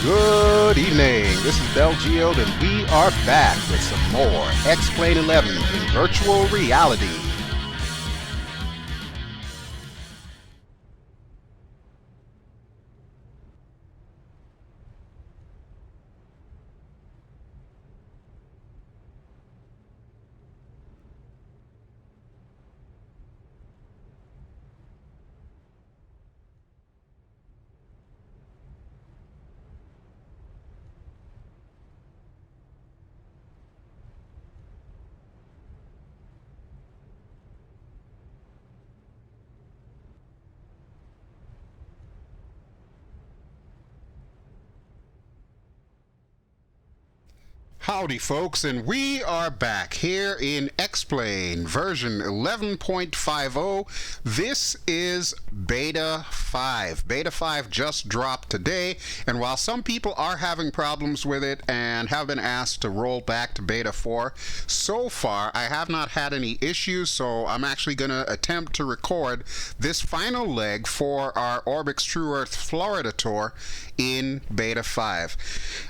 Good evening. This is BelGeode, and we are back with some more X-Plane 11 in virtual reality. Howdy folks, and we are back here in X-Plane version 11.50. This is Beta 5. Beta 5 just dropped today, and while some people are having problems with it and have been asked to roll back to Beta 4, so far I have not had any issues, so I'm actually going to attempt to record this final leg for our Orbx TrueEarth Florida tour in Beta 5.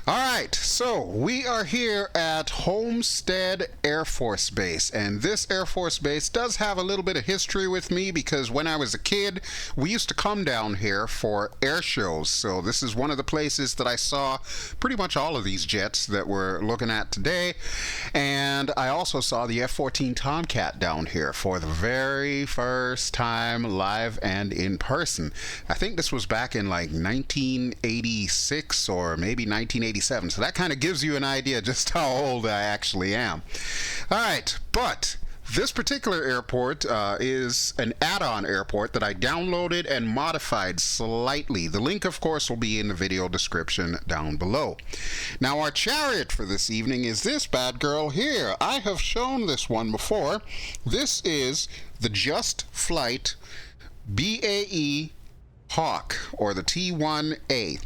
Alright, so we are here at Homestead Air Force Base, and this Air Force Base does have a little bit of history with me because when I was a kid we used to come down here for air shows. So this is one of the places that I saw pretty much all of these jets that we're looking at today, and I also saw the F-14 Tomcat down here for the very first time live and in person. I think this was back in like 1986 or maybe 1987, so that kind of gives you an idea just how old I actually am. Alright, but this particular airport is an add-on airport that I downloaded and modified slightly. The link, of course, will be in the video description down below. Now, our chariot for this evening is this bad girl here. I have shown this one before. This is the JustFlight BAE Hawk, or the T1A.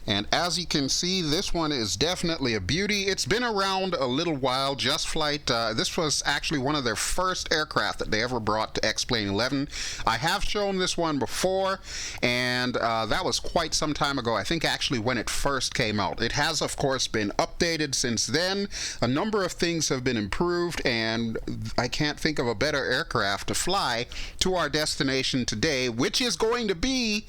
And as you can see, this one is definitely a beauty. It's been around a little while. JustFlight, this was actually one of their first aircraft that they ever brought to X-Plane 11. I have shown this one before, and that was quite some time ago. I think actually when it first came out. It has, of course, been updated since then. A number of things have been improved, and I can't think of a better aircraft to fly to our destination today, which is going to be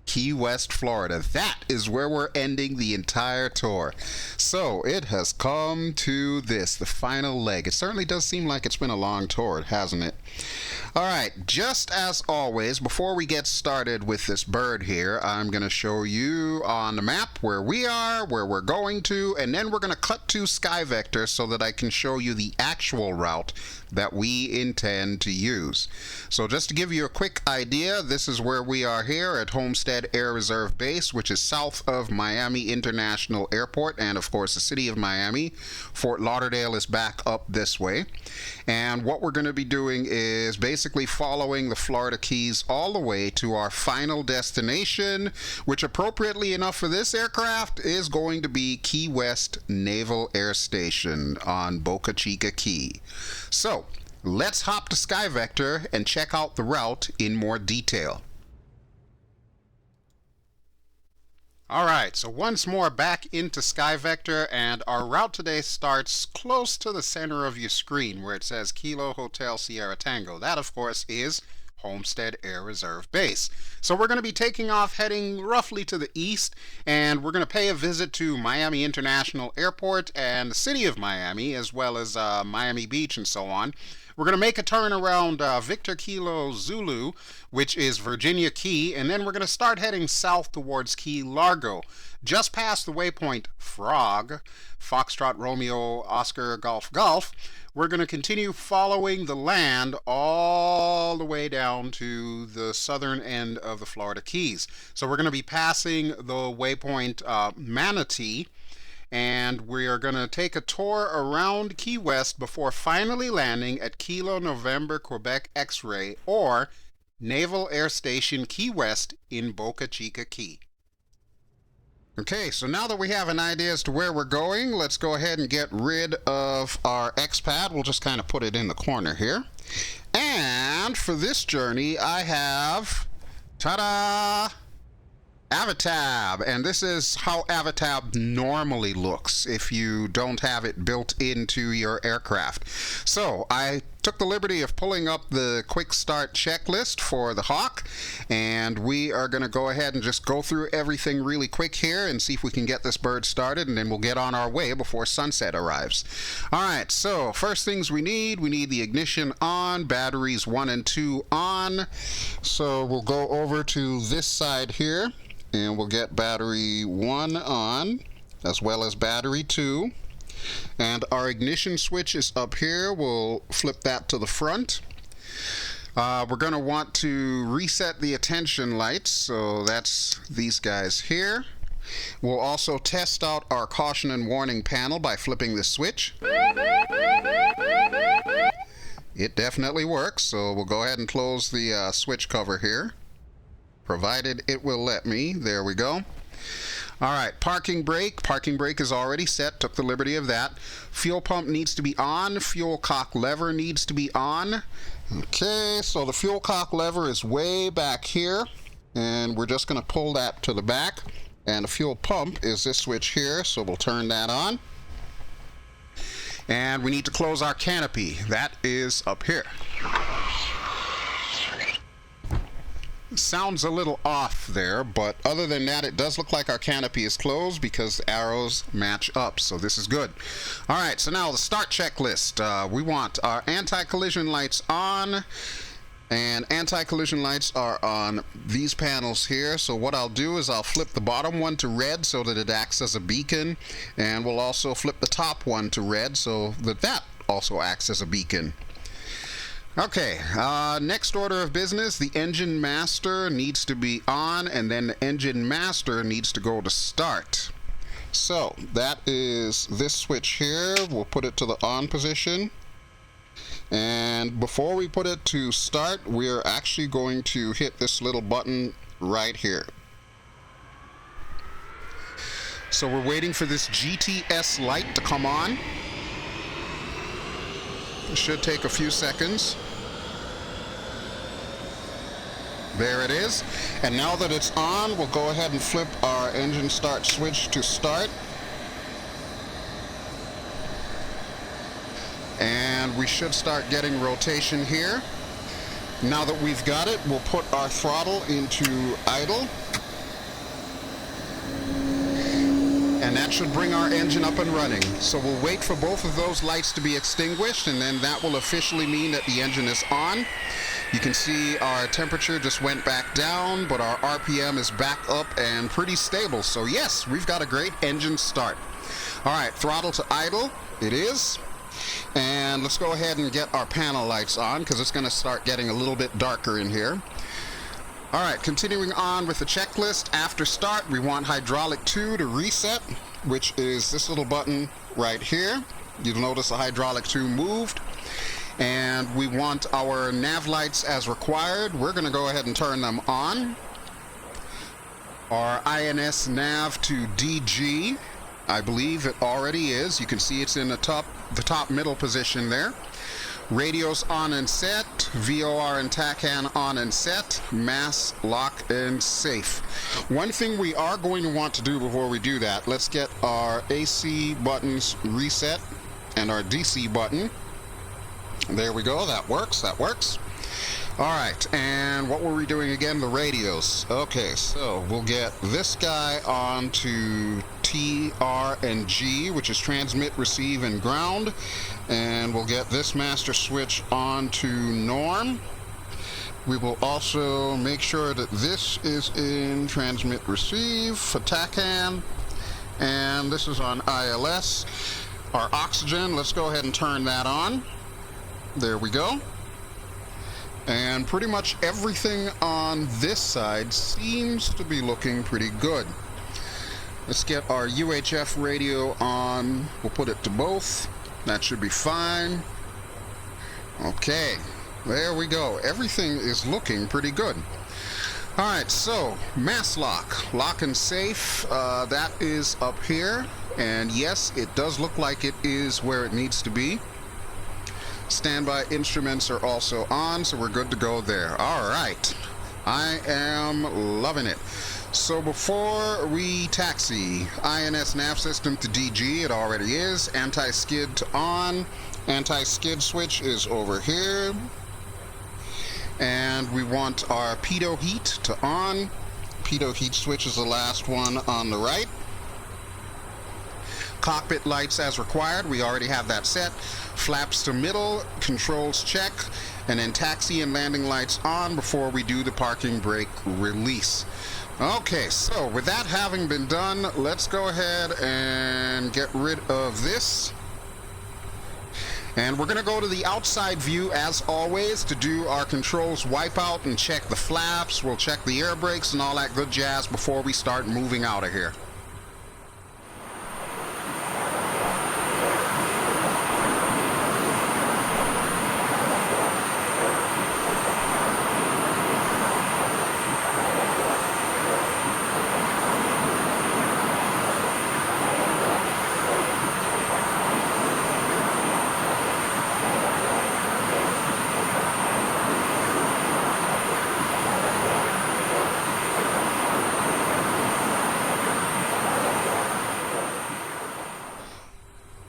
Key West, Florida. That is where we're ending the entire tour. So it has come to this, the final leg. It certainly does seem like it's been a long tour, hasn't it? Alright, just as always, before we get started with this bird here, I'm going to show you on the map where we are, where we're going to, and then we're going to cut to Sky Vector so that I can show you the actual route that we intend to use. So just to give you a quick idea, this is where we are here at Homestead Air Reserve Base, which is south of Miami International Airport and of course the city of Miami. Fort Lauderdale is back up this way, and what we're going to be doing is basically following the Florida Keys all the way to our final destination, which appropriately enough for this aircraft is going to be Key West Naval Air Station on Boca Chica Key. So let's hop to Sky Vector and check out the route in more detail. Alright, so once more back into Sky Vector, and our route today starts close to the center of your screen where it says Kilo Hotel Sierra Tango. That, of course, is Homestead Air Reserve Base. So we're going to be taking off heading roughly to the east, and we're going to pay a visit to Miami International Airport and the city of Miami, as well as Miami Beach and so on. We're going to make a turn around Victor Kilo Zulu, which is Virginia Key, and then we're going to start heading south towards Key Largo. Just past the waypoint Frog, Foxtrot Romeo Oscar Golf Golf, we're going to continue following the land all the way down to the southern end of the Florida Keys. So we're going to be passing the waypoint Manatee, and we are going to take a tour around Key West before finally landing at Kilo November Quebec X-Ray, or Naval Air Station Key West in Boca Chica Key. Okay, so now that we have an idea as to where we're going, let's go ahead and get rid of our X-Pad. We'll just kind of put it in the corner here. And for this journey, I have, ta-da! Avatab, and this is how Avatab normally looks if you don't have it built into your aircraft. So I took the liberty of pulling up the quick start checklist for the Hawk, and we are going to go ahead and just go through everything really quick here and see if we can get this bird started, and then we'll get on our way before sunset arrives. Alright, so first things we need the ignition on, batteries 1 and 2 on. So we'll go over to this side here, and we'll get battery 1 on, as well as battery 2. And our ignition switch is up here. We'll flip that to the front. We're going to want to reset the attention lights, so that's these guys here. We'll also test out our caution and warning panel by flipping the switch. It definitely works, so we'll go ahead and close the switch cover here, provided it will let me. There we go. Alright, parking brake. Parking brake is already set. Took the liberty of that. Fuel pump needs to be on. Fuel cock lever needs to be on. Okay, so the fuel cock lever is way back here, and we're just going to pull that to the back. And the fuel pump is this switch here, so we'll turn that on. And we need to close our canopy. That is up here. Sounds a little off there, but other than that, it does look like our canopy is closed because the arrows match up, so this is good. Alright, so now the start checklist. We want our anti-collision lights on, and anti-collision lights are on these panels here. So what I'll do is I'll flip the bottom one to red so that it acts as a beacon, and we'll also flip the top one to red so that that also acts as a beacon. Okay, next order of business, the engine master needs to be on, and then the engine master needs to go to start. So that is this switch here. We'll put it to the on position. And before we put it to start, we're actually going to hit this little button right here. So we're waiting for this GTS light to come on. It should take a few seconds. There it is. And now that it's on, we'll go ahead and flip our engine start switch to start. And we should start getting rotation here. Now that we've got it, we'll put our throttle into idle. And that should bring our engine up and running. So we'll wait for both of those lights to be extinguished, and then that will officially mean that the engine is on. You can see our temperature just went back down, but our RPM is back up and pretty stable. So yes, we've got a great engine start. All right, throttle to idle, it is. And let's go ahead and get our panel lights on because it's going to start getting a little bit darker in here. All right, continuing on with the checklist. After start, we want hydraulic 2 to reset, which is this little button right here. You'll notice the hydraulic 2 moved. And we want our nav lights as required. We're going to go ahead and turn them on. Our INS nav to DG, I believe it already is. You can see it's in the top middle position there. Radios on and set, VOR and TACAN on and set, mass, lock, and safe. One thing we are going to want to do before we do that, let's get our AC buttons reset and our DC button. There we go, that works. Alright, and what were we doing again? The radios. Okay, so we'll get this guy on to T, R, and G, which is transmit, receive, and ground. And we'll get this master switch on to norm. We will also make sure that this is in transmit, receive for TACAN. And this is on ILS. Our oxygen, let's go ahead and turn that on. There we go. And pretty much everything on this side seems to be looking pretty good. Let's get our UHF radio on. We'll put it to both. That should be fine. Okay, there we go. Everything is looking pretty good. Alright, so mass lock and safe, that is up here. And yes, it does look like it is where it needs to be. Standby instruments are also on, so we're good to go there. Alright, I am loving it. So before we taxi, INS nav system to DG, it already is. Anti-skid to on. Anti-skid switch is over here. And we want our pitot heat to on. Pitot heat switch is the last one on the right. Cockpit lights as required, we already have that set. Flaps to middle, controls check, and then taxi and landing lights on before we do the parking brake release. Okay, so with that having been done, let's go ahead and get rid of this. And we're going to go to the outside view as always to do our controls wipeout and check the flaps. We'll check the air brakes and all that good jazz before we start moving out of here.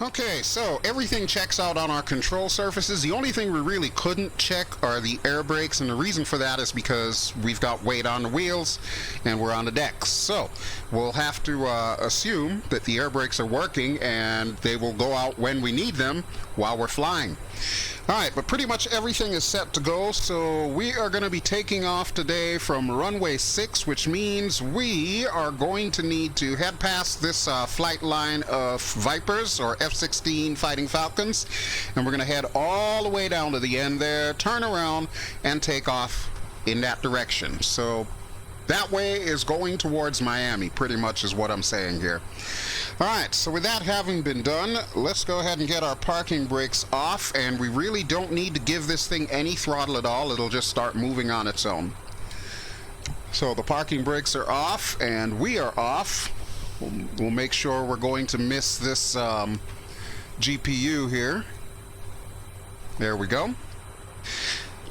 Okay, so everything checks out on our control surfaces. The only thing we really couldn't check are the air brakes, and the reason for that is because we've got weight on the wheels and we're on the decks. So we'll have to assume that the air brakes are working and they will go out when we need them while we're flying. Alright, but pretty much everything is set to go, so we are going to be taking off today from runway 6, which means we are going to need to head past this flight line of Vipers, or F-16 Fighting Falcons, and we're going to head all the way down to the end there, turn around, and take off in that direction. So that way is going towards Miami, pretty much is what I'm saying here. Alright, so with that having been done, let's go ahead and get our parking brakes off, and we really don't need to give this thing any throttle at all. It'll just start moving on its own. So the parking brakes are off, and we are off. We'll make sure we're going to miss this GPU here. There we go.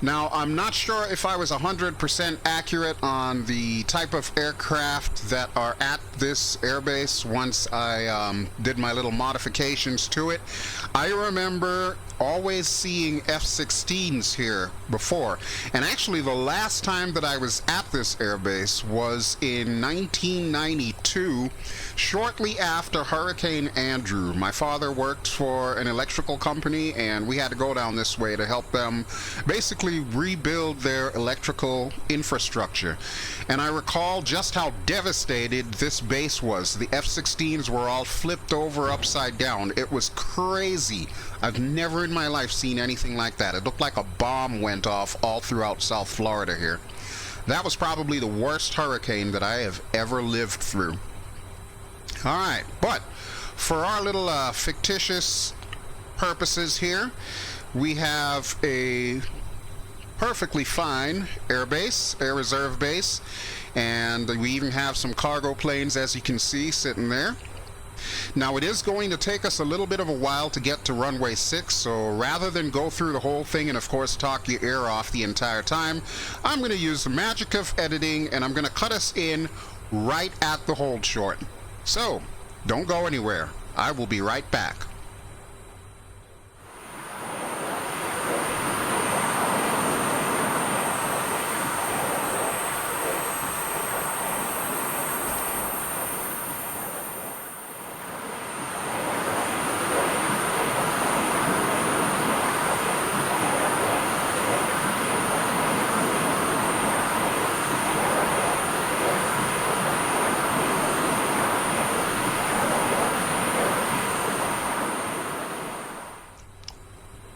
Now, I'm not sure if I was 100% accurate on the type of aircraft that are at this airbase once I did my little modifications to it. I remember always seeing F-16s here before, and actually the last time that I was at this airbase was in 1992, shortly after Hurricane Andrew. My father worked for an electrical company, and we had to go down this way to help them basically rebuild their electrical infrastructure. And I recall just how devastated this base was. The F-16s were all flipped over upside down. It was crazy. I've never in my life seen anything like that. It looked like a bomb went off all throughout South Florida here. That was probably the worst hurricane that I have ever lived through. Alright, but for our little fictitious purposes here, we have a perfectly fine air base, air reserve base, and we even have some cargo planes, as you can see, sitting there. Now, it is going to take us a little bit of a while to get to runway 6, so rather than go through the whole thing and of course talk your ear off the entire time, I'm going to use the magic of editing, and I'm going to cut us in right at the hold short. So don't go anywhere. I will be right back.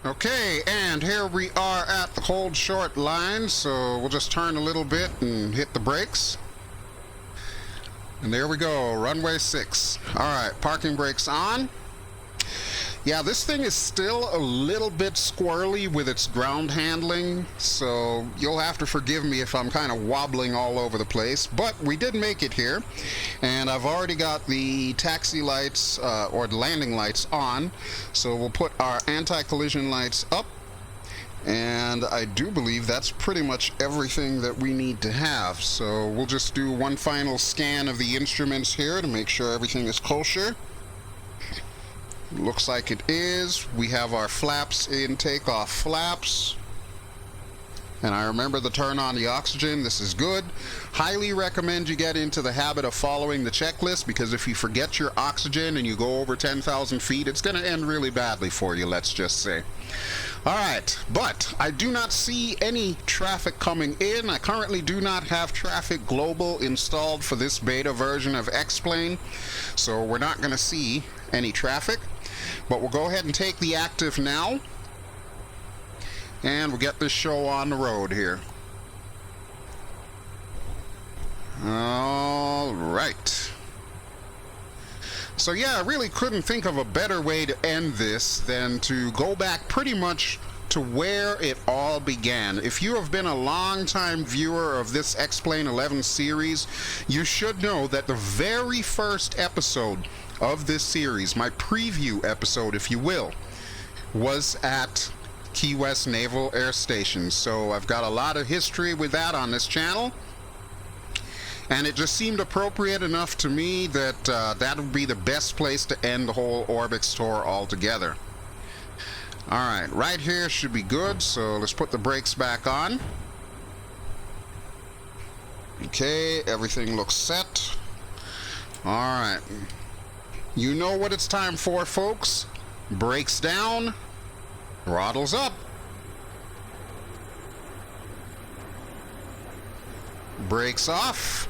Okay, and here we are at the hold short line, so we'll just turn a little bit and hit the brakes. And there we go, runway 6. Alright, parking brakes on. Yeah, this thing is still a little bit squirrely with its ground handling, so you'll have to forgive me if I'm kind of wobbling all over the place, but we did make it here, and I've already got the taxi lights, or the landing lights on, so we'll put our anti-collision lights up, And I do believe that's pretty much everything that we need to have. So we'll just do one final scan of the instruments here to make sure everything is kosher. Looks like it is. We have our flaps in takeoff flaps. And I remember to turn on the oxygen. This is good. Highly recommend you get into the habit of following the checklist, because if you forget your oxygen and you go over 10,000 feet, it's going to end really badly for you, let's just say. Alright, but I do not see any traffic coming in. I currently do not have Traffic Global installed for this beta version of X-Plane, so we're not going to see any traffic. But we'll go ahead and take the active now, and we'll get this show on the road here. Alright. So yeah, I really couldn't think of a better way to end this than to go back pretty much to where it all began. If you have been a long-time viewer of this X-Plane 11 series, you should know that the very first episode of this series, my preview episode if you will, was at Key West Naval Air Station. So I've got a lot of history with that on this channel, and it just seemed appropriate enough to me that that would be the best place to end the whole Orbx tour altogether. Alright, right here should be good, so let's put the brakes back on. Okay, everything looks set. Alright, you know what it's time for, folks. Brakes down, throttles up. Brakes off.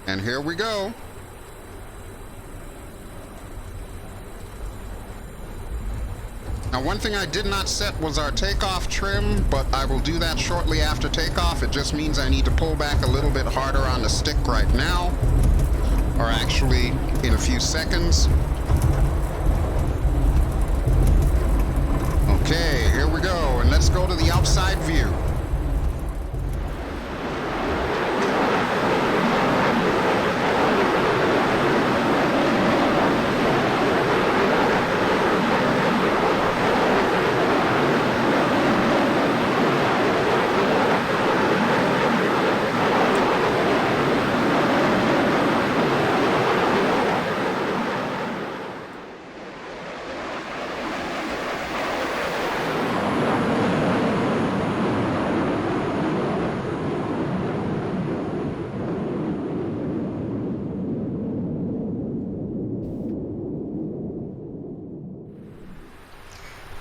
And here we go. Now, one thing I did not set was our takeoff trim, but I will do that shortly after takeoff. It just means I need to pull back a little bit harder on the stick right now, or actually in a few seconds. Okay, here we go, and let's go to the outside view.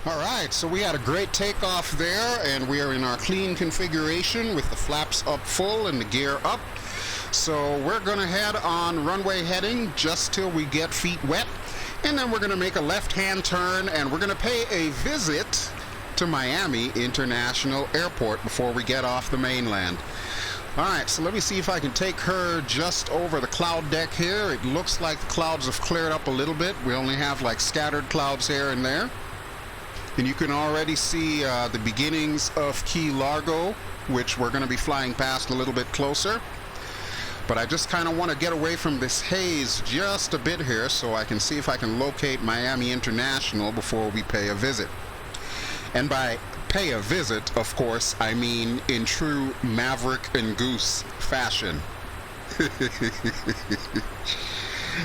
Alright, so we had a great takeoff there, and we are in our clean configuration with the flaps up full and the gear up. So we're going to head on runway heading just till we get feet wet, and then we're going to make a left-hand turn, and we're going to pay a visit to Miami International Airport before we get off the mainland. Alright, so let me see if I can take her just over the cloud deck here. It looks like the clouds have cleared up a little bit. We only have like scattered clouds here and there. And you can already see the beginnings of Key Largo, which we're going to be flying past a little bit closer. But I just kind of want to get away from this haze just a bit here so I can see if I can locate Miami International before we pay a visit. And by pay a visit, of course, I mean in true Maverick and Goose fashion.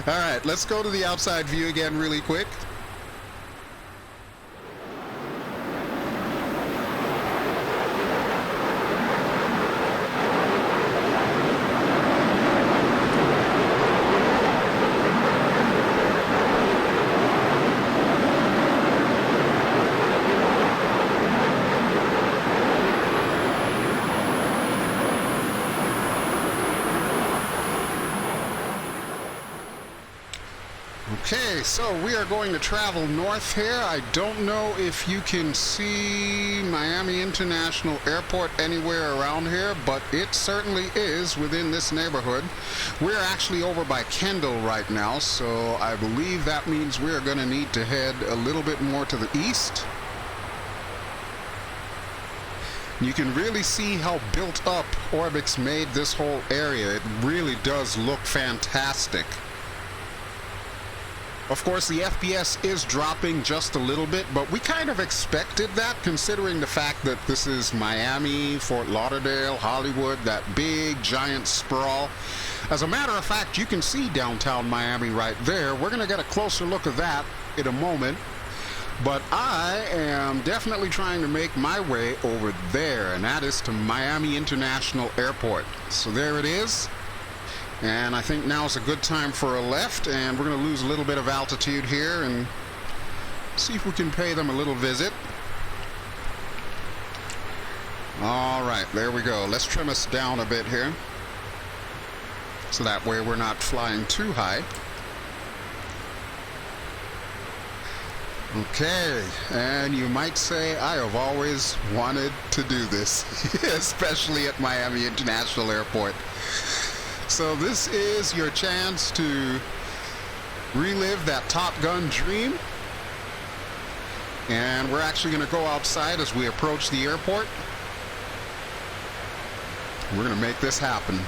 Alright, let's go to the outside view again really quick. Okay, so we are going to travel north here. I don't know if you can see Miami International Airport anywhere around here, but it certainly is within this neighborhood. We're actually over by Kendall right now, so I believe that means we're going to need to head a little bit more to the east. You can really see how built up Orbx made this whole area. It really does look fantastic. Of course, the FPS is dropping just a little bit, but we kind of expected that, considering the fact that this is Miami, Fort Lauderdale, Hollywood, that big, giant sprawl. As a matter of fact, you can see downtown Miami right there. We're going to get a closer look at that in a moment. But I am definitely trying to make my way over there, and that is to Miami International Airport. So there it is. And I think now is a good time for a left, and we're going to lose a little bit of altitude here and see if we can pay them a little visit. All right, there we go. Let's trim us down a bit here, so that way we're not flying too high. Okay, and you might say I have always wanted to do this, especially at Miami International Airport. So this is your chance to relive that Top Gun dream. And we're actually going to go outside as we approach the airport. We're going to make this happen.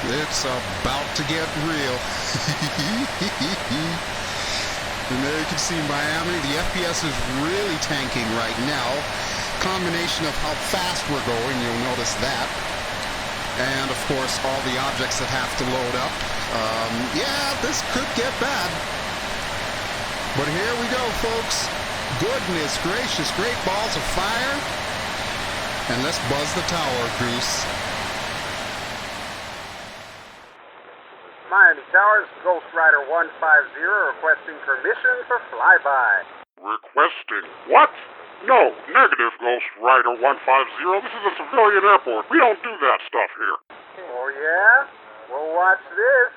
It's about to get real. And there you can see Miami. The FPS is really tanking right now. Combination of how fast we're going, you'll notice that. And of course, all the objects that have to load up. Yeah, this could get bad. But here we go, folks. Goodness gracious, great balls of fire. And let's buzz the tower, Goose. Miami Towers, Ghost Rider 150 requesting permission for flyby. Requesting what? No, negative, Ghost Rider 150. This is a civilian airport. We don't do that stuff here. Oh, yeah? Well, watch this.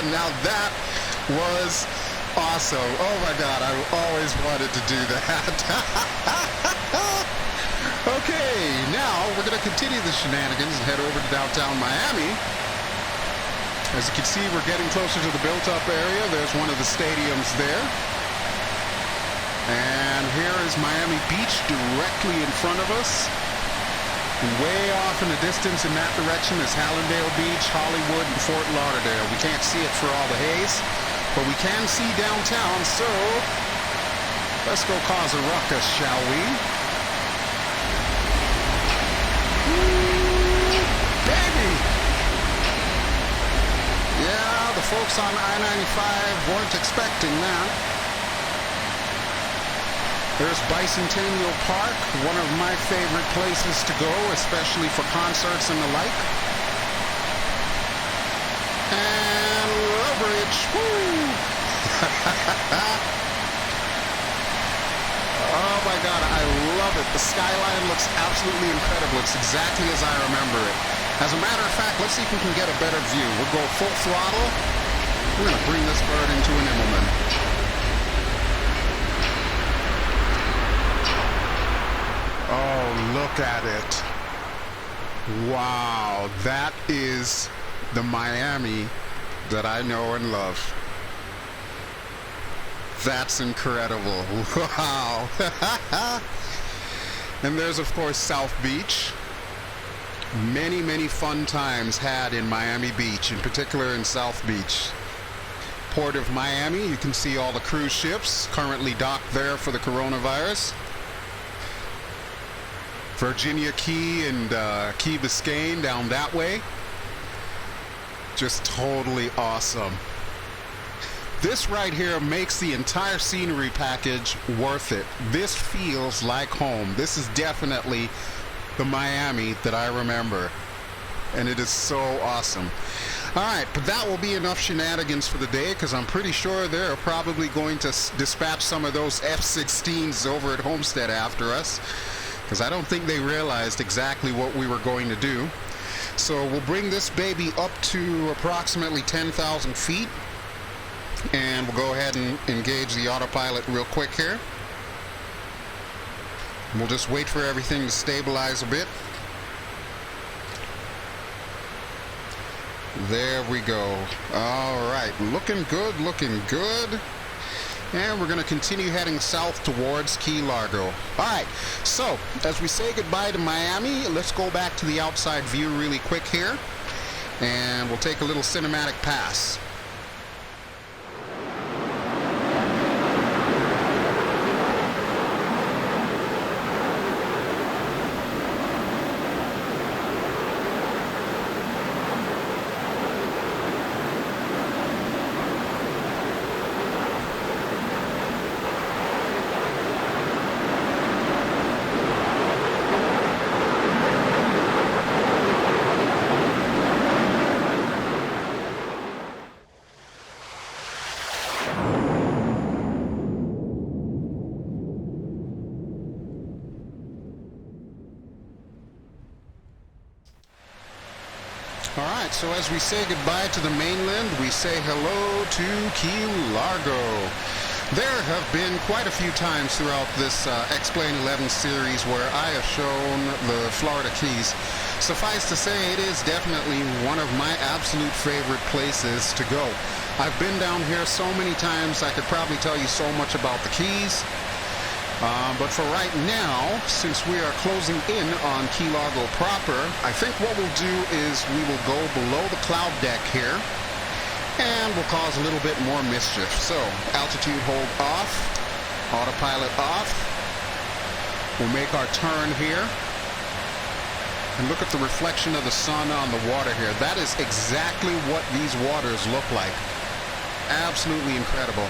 Now that was awesome. Oh my God, I always wanted to do that. Okay, now we're going to continue the shenanigans and head over to downtown Miami. As you can see, we're getting closer to the built-up area. There's one of the stadiums there. And here is Miami Beach directly in front of us. Way off in the distance in that direction is Hallandale Beach, Hollywood, and Fort Lauderdale. We can't see it for all the haze, but we can see downtown, so let's go cause a ruckus, shall we? Woo, baby! Yeah, the folks on I-95 weren't expecting that. There's Bicentennial Park, one of my favorite places to go, especially for concerts and the like. And Livery, woo! Oh my God, I love it. The skyline looks absolutely incredible. It's exactly as I remember it. As a matter of fact, let's see if we can get a better view. We'll go full throttle. We're going to bring this bird into an Immelman. Oh, look at it. Wow, that is the Miami that I know and love. That's incredible. Wow. And there's, of course, South Beach. Many, many fun times had in Miami Beach, in particular in South Beach. Port of Miami, you can see all the cruise ships currently docked there for the coronavirus. Virginia Key and Key Biscayne down that way. Just totally awesome. This right here makes the entire scenery package worth it. This feels like home. This is definitely the Miami that I remember. And it is so awesome. Alright, but that will be enough shenanigans for the day, because I'm pretty sure they're probably going to dispatch some of those F-16s over at Homestead after us, because I don't think they realized exactly what we were going to do. So we'll bring this baby up to approximately 10,000 feet, and we'll go ahead and engage the autopilot real quick here. We'll just wait for everything to stabilize a bit. There we go. All right, looking good, looking good. And we're going to continue heading south towards Key Largo. All right, so as we say goodbye to Miami, let's go back to the outside view really quick here, and we'll take a little cinematic pass. Alright, so as we say goodbye to the mainland, we say hello to Key Largo. There have been quite a few times throughout this X-Plane 11 series where I have shown the Florida Keys. Suffice to say, it is definitely one of my absolute favorite places to go. I've been down here so many times, I could probably tell you so much about the Keys. But for right now, since we are closing in on Key Largo proper, I think what we'll do is we will go below the cloud deck here, and we'll cause a little bit more mischief. So, altitude hold off, autopilot off. We'll make our turn here. And look at the reflection of the sun on the water here. That is exactly what these waters look like. Absolutely incredible.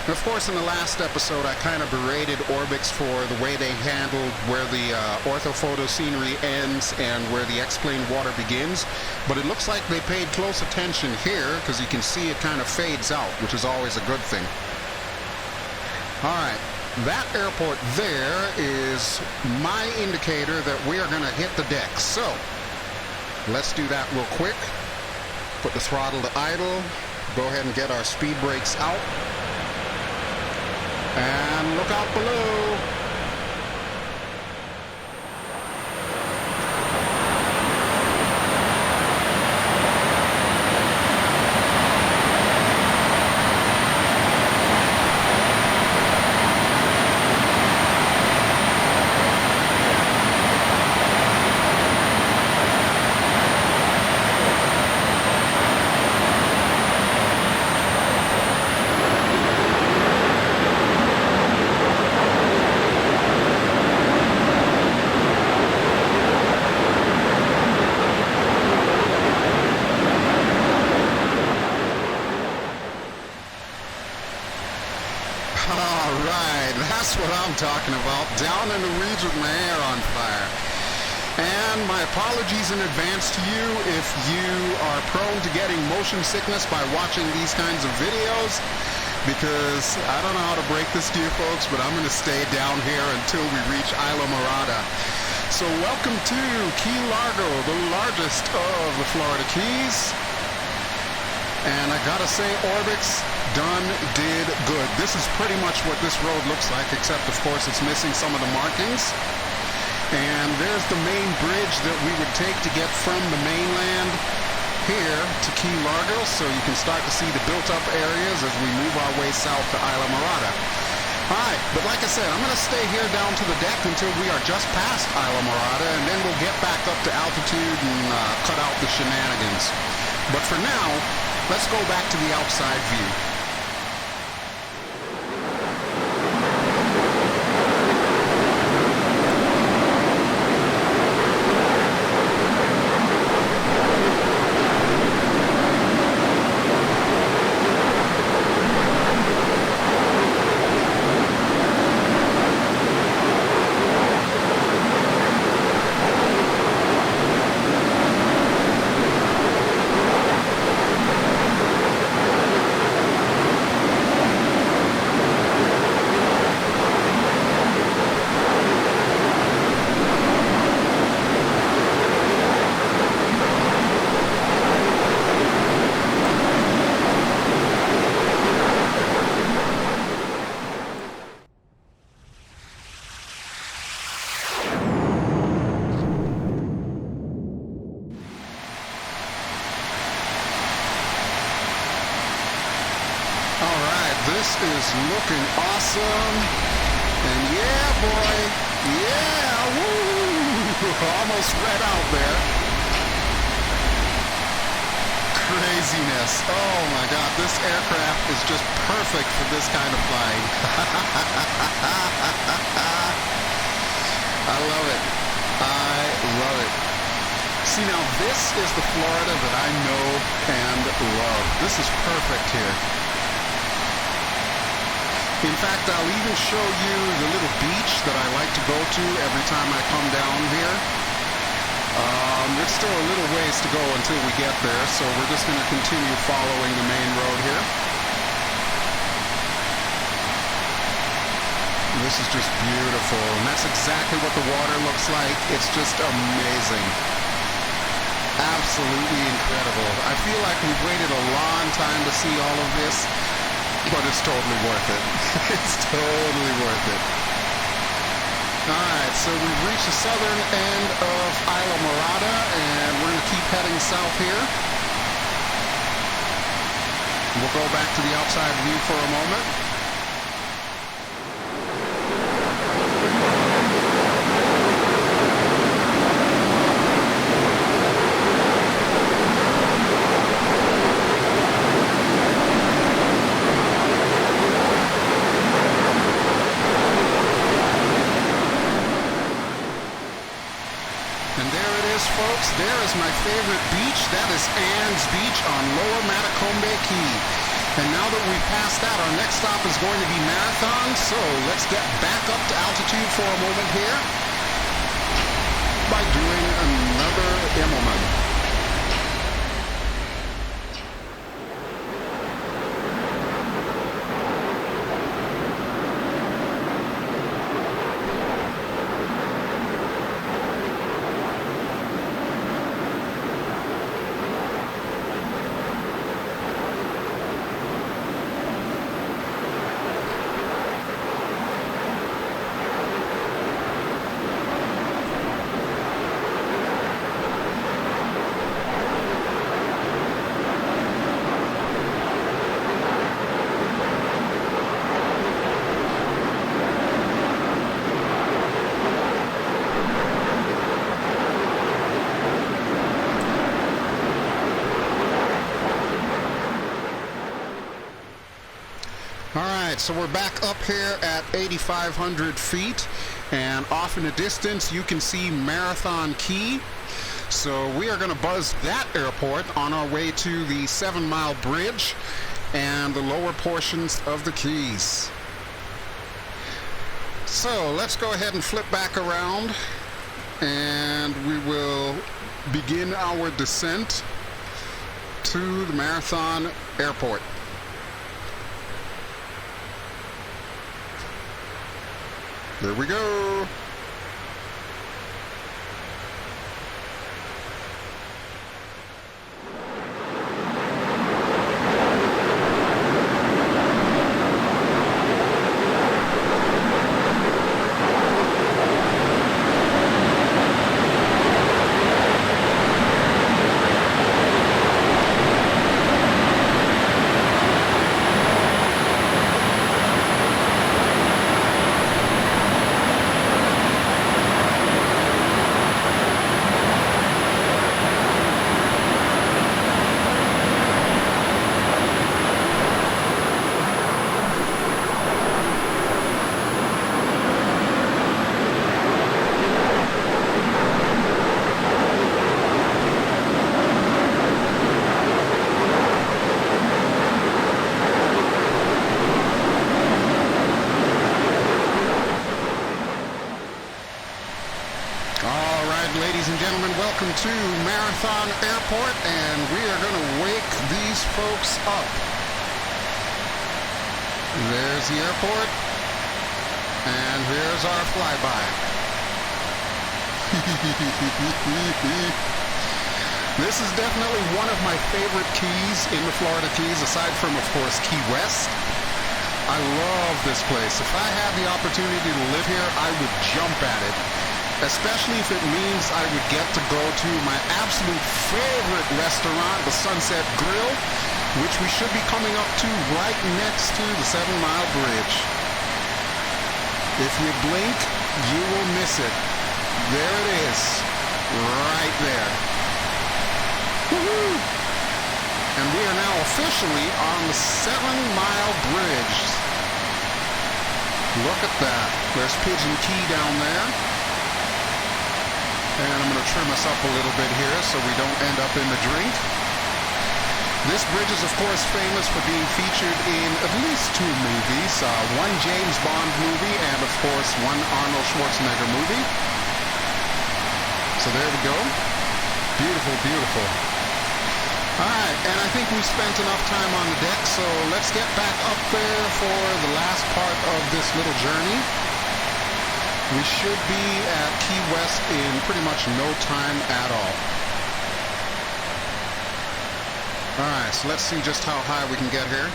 And of course, in the last episode, I kind of berated Orbx for the way they handled where the orthophoto scenery ends and where the X-Plane water begins. But it looks like they paid close attention here, because you can see it kind of fades out, which is always a good thing. All right, that airport there is my indicator that we are going to hit the deck. So let's do that real quick. Put the throttle to idle. Go ahead and get our speed brakes out. And look out below. That's what I'm talking about, down in the weeds with my hair on fire. And my apologies in advance to you if you are prone to getting motion sickness by watching these kinds of videos, because I don't know how to break this to you folks, but I'm going to stay down here until we reach Isla Morada. So welcome to Key Largo, the largest of the Florida Keys. And I gotta say, Orbx did good. This is pretty much what this road looks like, except of course it's missing some of the markings. And there's the main bridge that we would take to get from the mainland here to Key Largo, so you can start to see the built-up areas as we move our way south to Isla Morada. Alright, but like I said, I'm going to stay here down to the deck until we are just past Isla Morada, and then we'll get back up to altitude and cut out the shenanigans. But for now, let's go back to the outside view. This is looking awesome. And yeah, boy. Yeah, woo! Almost red out there. Craziness. Oh my God, this aircraft is just perfect for this kind of flying. I love it. I love it. See, now this is the Florida that I know and love. This is perfect here. In fact, I'll even show you the little beach that I like to go to every time I come down here. There's still a little ways to go until we get there, so we're just going to continue following the main road here. This is just beautiful, and that's exactly what the water looks like. It's just amazing. Absolutely incredible. I feel like we've waited a long time to see all of this. But it's totally worth it. It's totally worth it. Alright, so we've reached the southern end of Isla Morada, and we're going to keep heading south here. We'll go back to the outside view for a moment. Folks, there is my favorite beach. That is Anne's Beach on Lower Matacombe Key. And now that we've passed that, our next stop is going to be Marathon. So let's get back up to altitude for a moment here by doing another Immelman. So we're back up here at 8,500 feet, and off in the distance you can see Marathon Key. So we are going to buzz that airport on our way to the 7 Mile Bridge and the lower portions of the Keys. So let's go ahead and flip back around, and we will begin our descent to the Marathon Airport. There we go. All right, ladies and gentlemen, welcome to Marathon Airport, and we are going to wake these folks up. There's the airport, and here's our flyby. This is definitely one of my favorite keys in the Florida Keys, aside from, of course, Key West. I love this place. If I had the opportunity to live here, I would jump at it. Especially if it means I would get to go to my absolute favorite restaurant, the Sunset Grill, which we should be coming up to right next to the 7 Mile Bridge. If you blink, you will miss it. There it is, right there. Woohoo! And we are now officially on the 7 Mile Bridge. Look at that. There's Pigeon Key down there. And I'm going to trim us up a little bit here so we don't end up in the drink. This bridge is, of course, famous for being featured in at least 2 movies. One James Bond movie and, of course, one Arnold Schwarzenegger movie. So there we go. Beautiful, beautiful. All right, and I think we've spent enough time on the deck, so let's get back up there for the last part of this little journey. We should be at Key West in pretty much no time at all. Alright, so let's see just how high we can get here.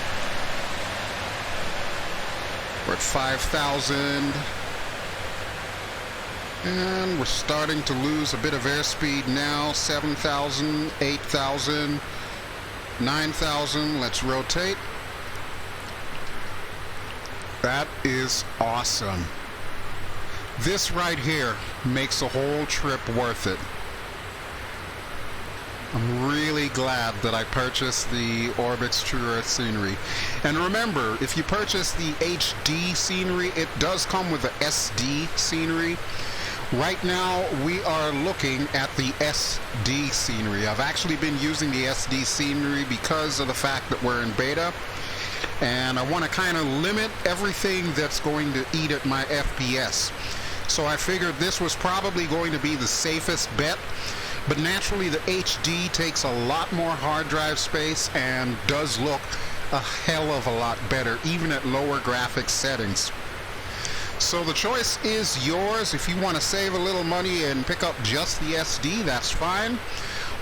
We're at 5,000. And we're starting to lose a bit of airspeed now. 7,000, 8,000, 9,000. Let's rotate. That is awesome. This right here makes the whole trip worth it. I'm really glad that I purchased the Orbx TrueEarth scenery. And remember, if you purchase the HD scenery, it does come with the SD scenery. Right now, we are looking at the SD scenery. I've actually been using the SD scenery because of the fact that we're in beta. And I want to kind of limit everything that's going to eat at my FPS. So I figured this was probably going to be the safest bet, but naturally the HD takes a lot more hard drive space and does look a hell of a lot better, even at lower graphics settings. So the choice is yours. If you want to save a little money and pick up just the SD, that's fine.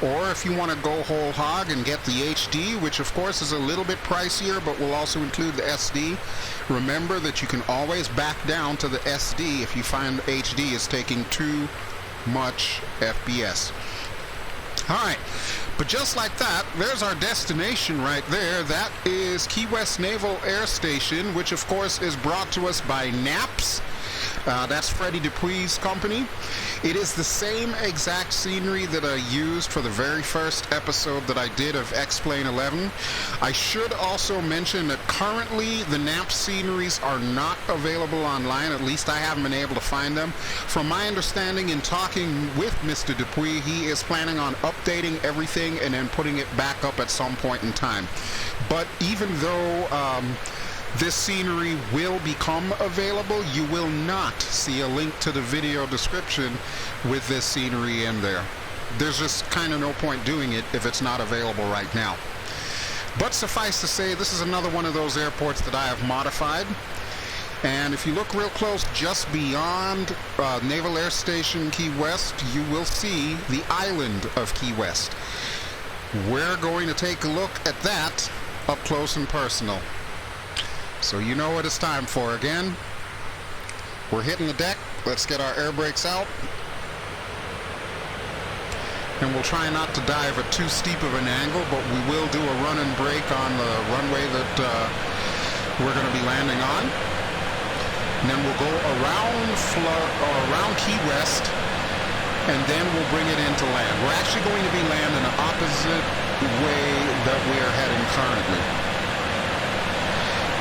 Or if you want to go whole hog and get the HD, which of course is a little bit pricier, but will also include the SD, remember that you can always back down to the SD if you find HD is taking too much FPS. Alright, but just like that, there's our destination right there. That is Key West Naval Air Station, which of course is brought to us by NAPS. That's Freddie Dupuy's company. It is the same exact scenery that I used for the very first episode that I did of X-Plane 11. I should also mention that currently the NAPS sceneries are not available online. At least I haven't been able to find them. From my understanding in talking with Mr. Dupuy, he is planning on updating everything and then putting it back up at some point in time. But even though this scenery will become available, you will not see a link to the video description with this scenery in there. There's just kind of no point doing it if it's not available right now. But suffice to say, this is another one of those airports that I have modified. And if you look real close, just beyond Naval Air Station Key West, you will see the island of Key West. We're going to take a look at that up close and personal. So you know what it's time for again. We're hitting the deck. Let's get our air brakes out. And we'll try not to dive at too steep of an angle, but we will do a run and brake on the runway that we're going to be landing on. And then we'll go around Key West, and then we'll bring it into land. We're actually going to be landing the opposite way that we are heading currently.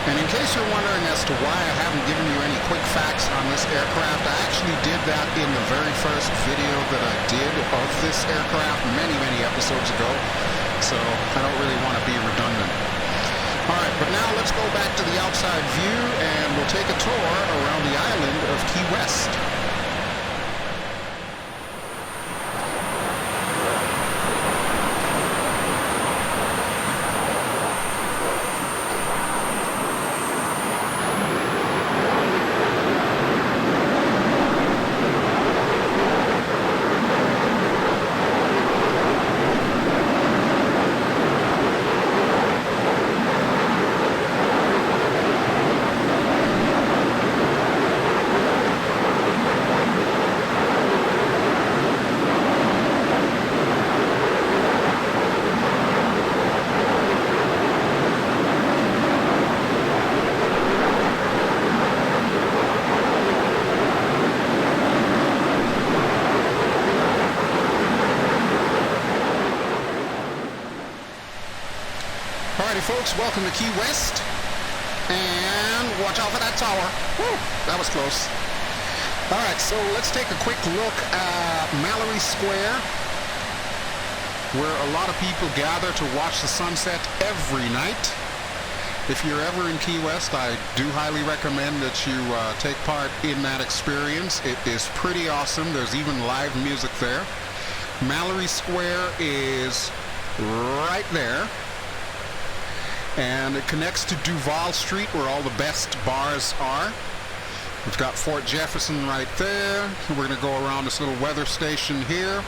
And in case you're wondering as to why I haven't given you any quick facts on this aircraft, I actually did that in the very first video that I did of this aircraft many, many episodes ago. So I don't really want to be redundant. Alright, but now let's go back to the outside view and we'll take a tour around the island of Key West. folks, welcome to Key West, and watch out for that tower. Woo, that was close. Alright, so let's take a quick look at Mallory Square, where a lot of people gather to watch the sunset every night. If you're ever in Key West, I do highly recommend that you take part in that experience. It is pretty awesome. There's even live music there. Mallory Square is right there, and it connects to Duval Street, where all the best bars are. We've got Fort Jefferson right there. We're going to go around this little weather station here.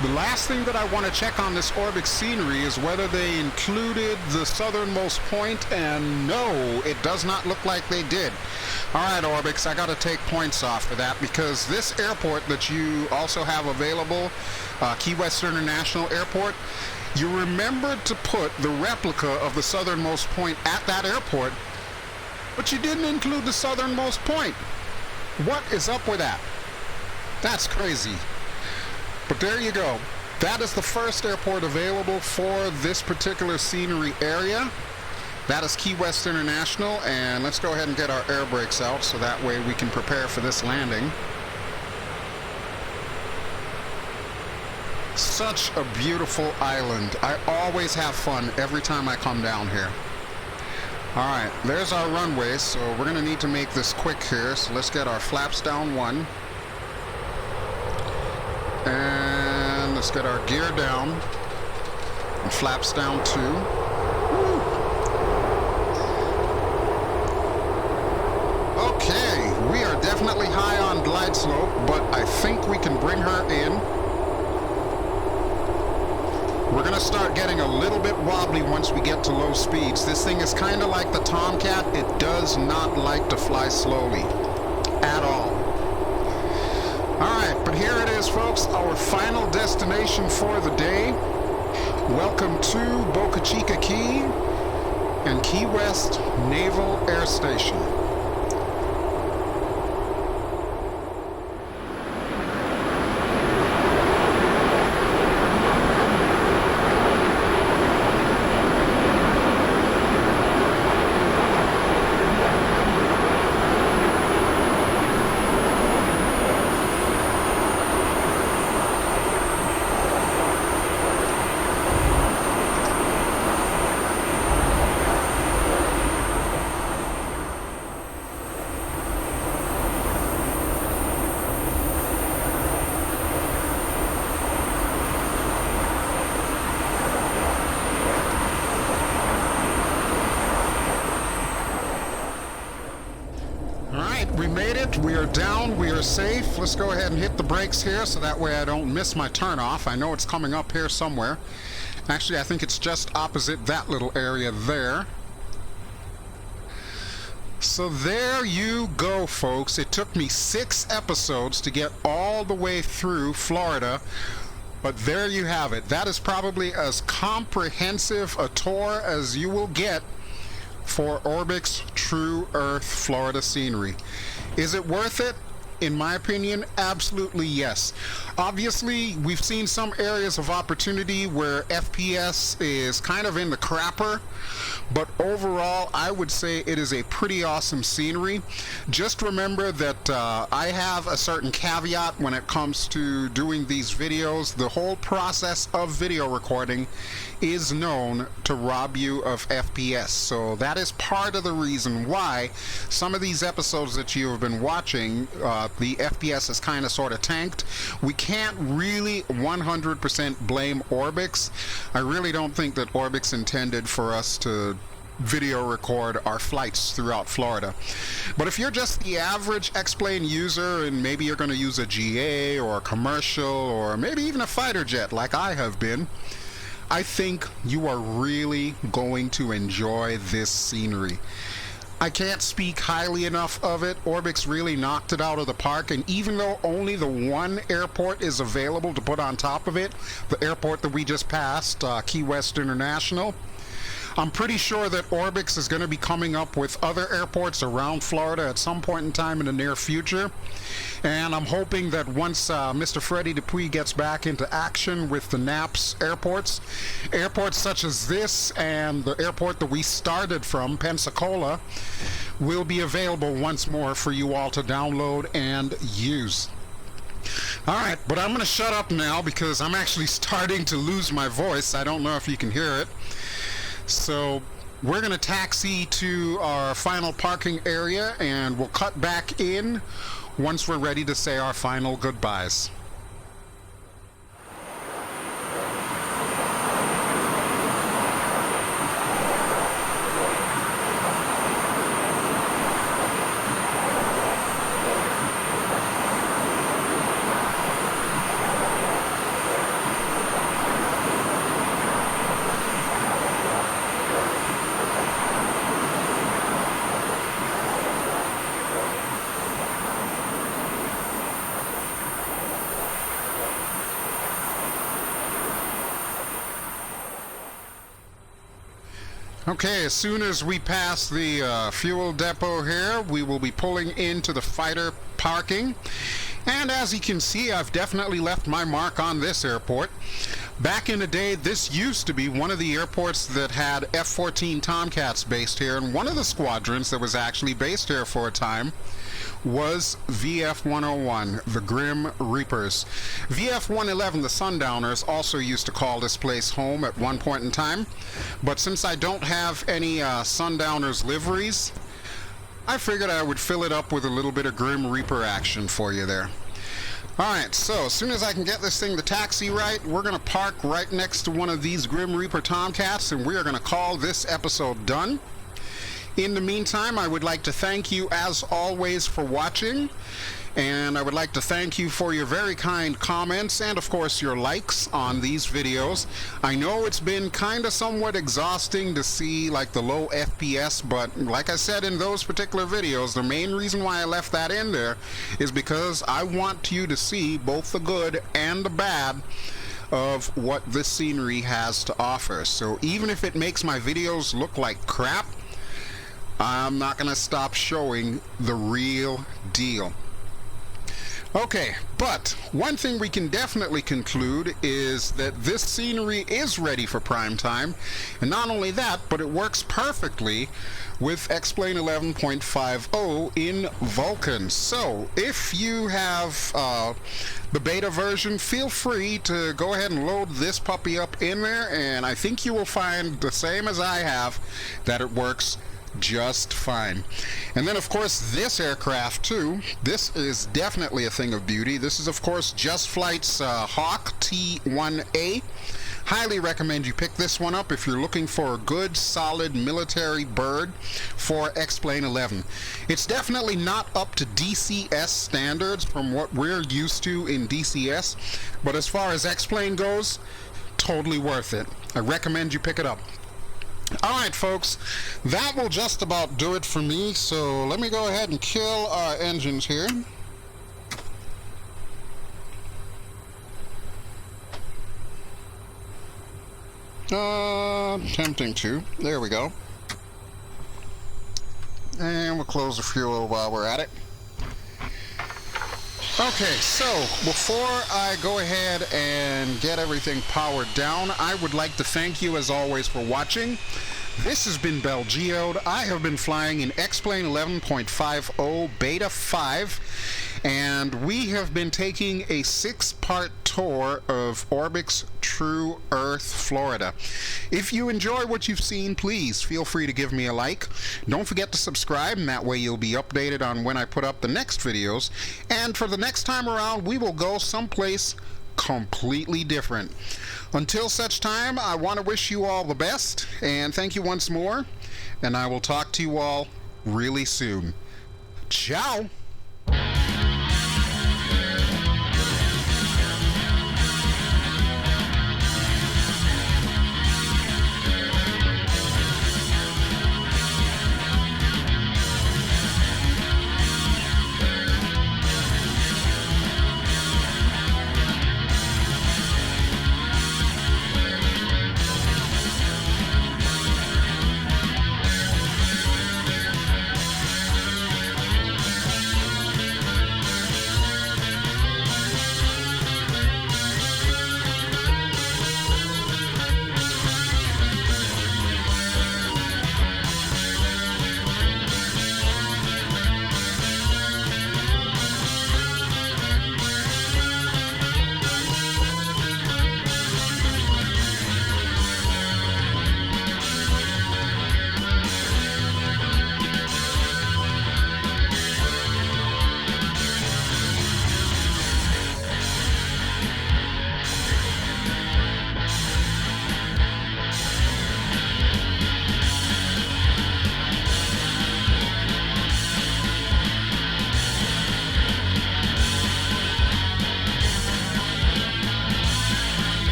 The last thing that I want to check on this Orbx scenery is whether they included the southernmost point, and no, it does not look like they did. Alright, Orbx, I got to take points off for that, because this airport that you also have available, Key West International Airport, you remembered to put the replica of the southernmost point at that airport, but you didn't include the southernmost point. What is up with that? That's crazy. But there you go. That is the first airport available for this particular scenery area. That is Key West International, and let's go ahead and get our air brakes out so that way we can prepare for this landing. Such a beautiful island. I always have fun every time I come down here. Alright, there's our runway, so we're going to need to make this quick here, so let's get our flaps down 1. And let's get our gear down and flaps down 2. Woo. Okay, we are definitely high on glide slope, but I think we can bring her in. We're going to start getting a little bit wobbly once we get to low speeds. This thing is kind of like the Tomcat. It does not like to fly slowly at all. Alright, but here it is, folks, our final destination for the day. Welcome to Boca Chica Key and Key West Naval Air Station. We made it. We are down. We are safe. Let's go ahead and hit the brakes here so that way I don't miss my turnoff. I know it's coming up here somewhere. Actually, I think it's just opposite that little area there. So there you go, folks. It took me 6 episodes to get all the way through Florida. But there you have it. That is probably as comprehensive a tour as you will get for Orbx TrueEarth Florida scenery. Is it worth it? In my opinion, absolutely yes. Obviously, we've seen some areas of opportunity where FPS is kind of in the crapper, but overall, I would say it is a pretty awesome scenery. Just remember that I have a certain caveat when it comes to doing these videos. The whole process of video recording is known to rob you of FPS, so that is part of the reason why some of these episodes that you have been watching, the FPS is kind of sort of tanked. We can't really 100% blame Orbx. I really don't think that Orbx intended for us to video record our flights throughout Florida. But if you're just the average X-Plane user and maybe you're going to use a GA or a commercial or maybe even a fighter jet like I have been, I think you are really going to enjoy this scenery. I can't speak highly enough of it. Orbx really knocked it out of the park, and even though only the one airport is available to put on top of it, the airport that we just passed, Key West International, I'm pretty sure that Orbx is going to be coming up with other airports around Florida at some point in time in the near future. And I'm hoping that once Mr. Freddie Dupuis gets back into action with the NAPS airports such as this and the airport that we started from, Pensacola, will be available once more for you all to download and use. Alright, but I'm going to shut up now because I'm actually starting to lose my voice. I don't know if you can hear it. So we're going to taxi to our final parking area and we'll cut back in once we're ready to say our final goodbyes. Okay, as soon as we pass the fuel depot here, we will be pulling into the fighter parking. And as you can see, I've definitely left my mark on this airport. Back in the day, this used to be one of the airports that had F-14 Tomcats based here, and one of the squadrons that was actually based here for a time was VF-101, the Grim Reapers. VF-111, the Sundowners, also used to call this place home at one point in time, but since I don't have any Sundowners liveries, I figured I would fill it up with a little bit of Grim Reaper action for you there. Alright, so as soon as I can get this thing to taxi right, we're going to park right next to one of these Grim Reaper Tomcats, and we are going to call this episode done. In the meantime, I would like to thank you as always for watching, and I would like to thank you for your very kind comments and of course your likes on these videos. I know it's been kind of somewhat exhausting to see like the low FPS, but like I said in those particular videos, the main reason why I left that in there is because I want you to see both the good and the bad of what this scenery has to offer. So even if it makes my videos look like crap, I'm not going to stop showing the real deal. Okay, but one thing we can definitely conclude is that this scenery is ready for prime time, and not only that, but it works perfectly with X-Plane 11.50 in Vulkan. So if you have the beta version, feel free to go ahead and load this puppy up in there, and I think you will find the same as I have, that it works just fine. And then of course this aircraft too, this is definitely a thing of beauty. This is of course JustFlight's Hawk T1A. Highly recommend you pick this one up if you're looking for a good solid military bird for X-Plane 11. It's definitely not up to DCS standards from what we're used to in DCS, but as far as X-Plane goes, totally worth it. I recommend you pick it up. Alright folks, that will just about do it for me, so let me go ahead and kill our engines here. Tempting to. There we go. And we'll close the fuel while we're at it. Okay, so before I go ahead and get everything powered down, I would like to thank you as always for watching. This has been BelGeode. I have been flying in X-Plane 11.50 Beta 5, and we have been taking a 6-part tour of Orbx TrueEarth Florida. If you enjoy what you've seen, please feel free to give me a like. Don't forget to subscribe, and that way you'll be updated on when I put up the next videos. And for the next time around, we will go someplace completely different. Until such time, I want to wish you all the best, and thank you once more, and I will talk to you all really soon. Ciao!